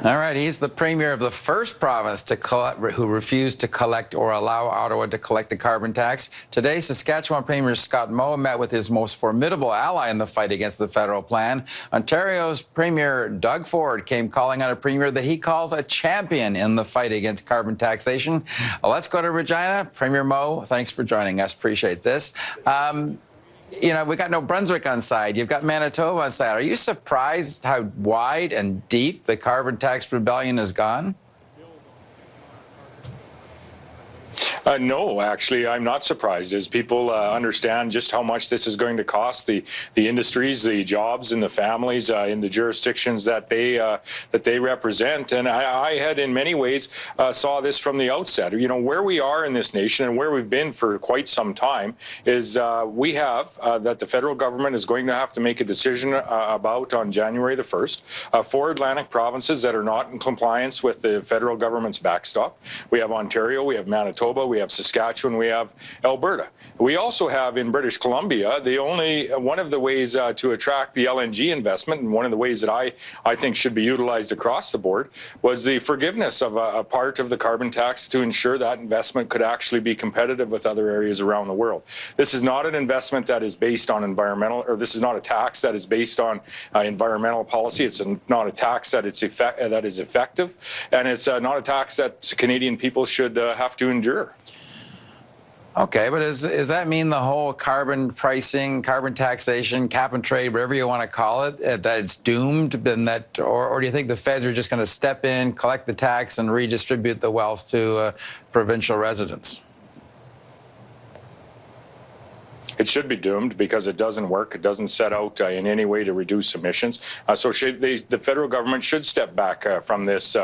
All right, he's the premier of the first province who refused to collect or allow Ottawa to collect the carbon tax. Today, Saskatchewan Premier Scott Moe met with his most formidable ally in the fight against the federal plan. Ontario's Premier Doug Ford came calling on a premier that he calls a champion in the fight against carbon taxation. Let's go to Regina. Premier Moe, thanks for joining us. Appreciate this. You know, we got New Brunswick on side. You've got Manitoba on side. Are you surprised how wide and deep the carbon tax rebellion has gone? No, actually, I'm not surprised as people understand just how much this is going to cost the industries, the jobs, and the families in the jurisdictions that they represent. And I had, in many ways, saw this from the outset. You know, where we are in this nation and where we've been for quite some time is we have that the federal government is going to have to make a decision about on January the 1st. 4 Atlantic provinces that are not in compliance with the federal government's backstop. We have Ontario, we have Manitoba, we have Saskatchewan, we have Alberta. We also have in British Columbia one of the ways to attract the LNG investment, and one of the ways that I think should be utilized across the board, was the forgiveness of a part of the carbon tax to ensure that investment could actually be competitive with other areas around the world. This is not an investment that is based on environmental, or this is not a tax that is based on environmental policy. It's not a tax that is effective, and it's not a tax that Canadian people should have to endure. Okay, but does that mean the whole carbon pricing, carbon taxation, cap and trade, whatever you want to call it, that it's doomed, and that, or do you think the feds are just going to step in, collect the tax, and redistribute the wealth to provincial residents? It should be doomed because it doesn't work. It doesn't set out in any way to reduce emissions. So the federal government should step back from this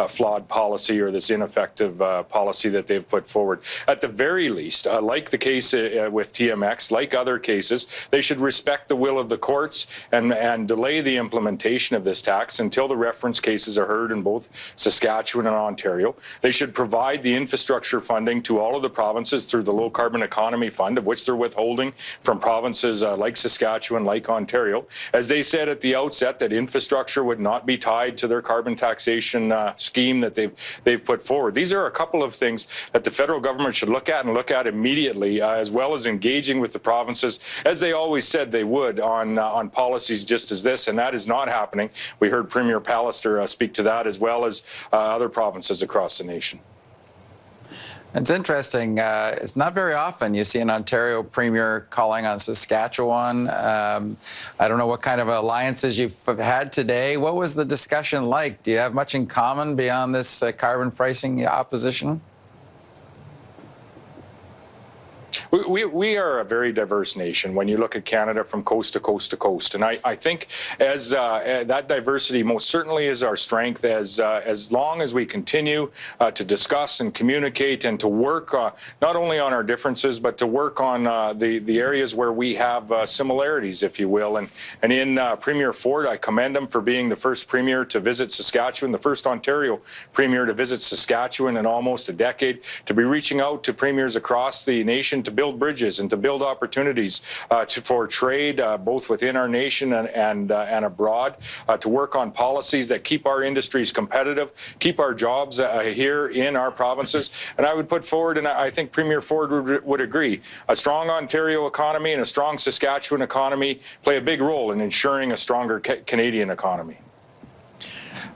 flawed policy or this ineffective policy that they've put forward. At the very least, like the case with TMX, like other cases, they should respect the will of the courts and delay the implementation of this tax until the reference cases are heard in both Saskatchewan and Ontario. They should provide the infrastructure funding to all of the provinces through the Low Carbon Economy Fund, of which they're withholding from provinces like Saskatchewan, like Ontario. As they said at the outset, that infrastructure would not be tied to their carbon taxation scheme that they've put forward. These are a couple of things that the federal government should look at, and look at immediately, as well as engaging with the provinces, as they always said they would, on policies just as this, and that is not happening. We heard Premier Pallister speak to that, as well as other provinces across the nation. It's interesting. It's not very often you see an Ontario premier calling on Saskatchewan. I don't know what kind of alliances you've had today. What was the discussion like? Do you have much in common beyond this carbon pricing opposition? We are a very diverse nation when you look at Canada from coast to coast to coast. And I think as that diversity most certainly is our strength, as long as we continue to discuss and communicate and to work not only on our differences, but to work on the areas where we have similarities, if you will. And in Premier Ford, I commend him for being the first premier to visit Saskatchewan, the first Ontario premier to visit Saskatchewan in almost a decade, to be reaching out to premiers across the nation to build bridges and to build opportunities for trade, both within our nation and abroad, to work on policies that keep our industries competitive, keep our jobs here in our provinces. And I would put forward, and I think Premier Ford would agree, a strong Ontario economy and a strong Saskatchewan economy play a big role in ensuring a stronger Canadian economy.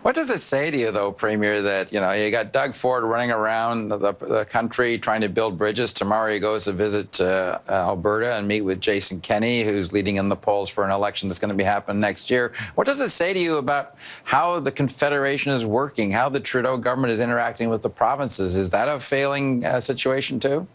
What does it say to you, though, Premier, that, you know, you got Doug Ford running around the country trying to build bridges? Tomorrow he goes to visit Alberta and meet with Jason Kenney, who's leading in the polls for an election that's going to be happening next year. What does it say to you about how the Confederation is working, how the Trudeau government is interacting with the provinces? Is that a failing situation, too?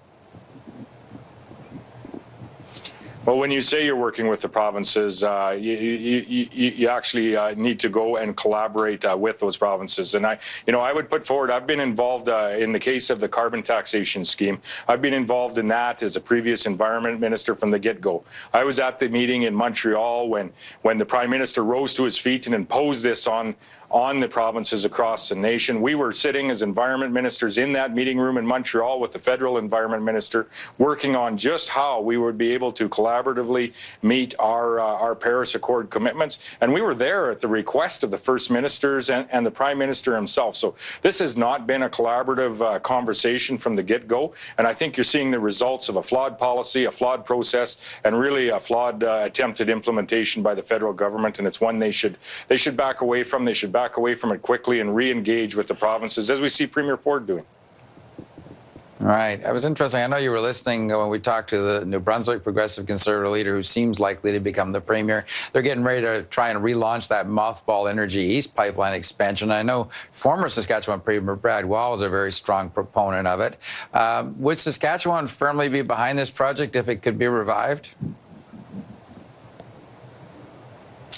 Well, when you say you're working with the provinces, you actually need to go and collaborate with those provinces. And I would put forward, I've been involved in the case of the carbon taxation scheme. I've been involved in that as a previous environment minister from the get-go. I was at the meeting in Montreal when the Prime Minister rose to his feet and imposed this on on the provinces across the nation. We were sitting as environment ministers in that meeting room in Montreal with the federal environment minister, working on just how we would be able to collaboratively meet our Paris Accord commitments. And we were there at the request of the First Ministers and the Prime Minister himself. So this has not been a collaborative conversation from the get-go. And I think you're seeing the results of a flawed policy, a flawed process, and really a flawed attempted implementation by the federal government. And it's one they should back away from. They should back away from it quickly and re-engage with the provinces, as we see Premier Ford doing. All right. It was interesting. I know you were listening when we talked to the New Brunswick Progressive Conservative leader who seems likely to become the premier. They're getting ready to try and relaunch that mothball Energy East pipeline expansion. I know former Saskatchewan Premier Brad Wall was a very strong proponent of it. Would Saskatchewan firmly be behind this project if it could be revived?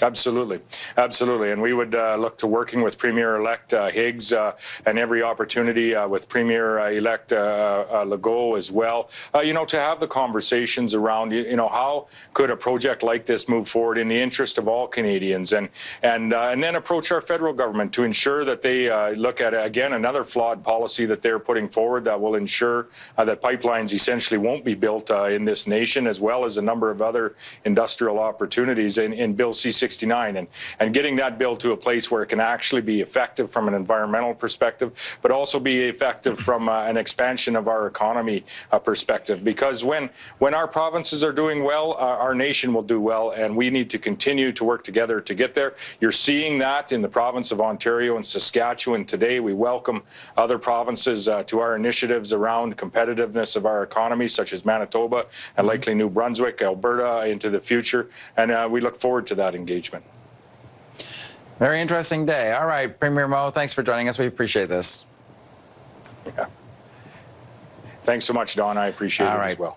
Absolutely. Absolutely. And we would look to working with Premier-elect Higgs and every opportunity with Premier-elect Legault as well, to have the conversations around, how could a project like this move forward in the interest of all Canadians, and then approach our federal government to ensure that they look at, again, another flawed policy that they're putting forward that will ensure that pipelines essentially won't be built in this nation, as well as a number of other industrial opportunities in Bill C-69, and getting that bill to a place where it can actually be effective from an environmental perspective, but also be effective from an expansion of our economy perspective. Because when our provinces are doing well, our nation will do well, and we need to continue to work together to get there. You're seeing that in the province of Ontario and Saskatchewan today. We welcome other provinces to our initiatives around competitiveness of our economy, such as Manitoba and likely New Brunswick, Alberta into the future, and we look forward to that engagement. Very interesting day. All right, Premier Moe, thanks for joining us. We appreciate this. Yeah. Thanks so much, Don. I appreciate it as well.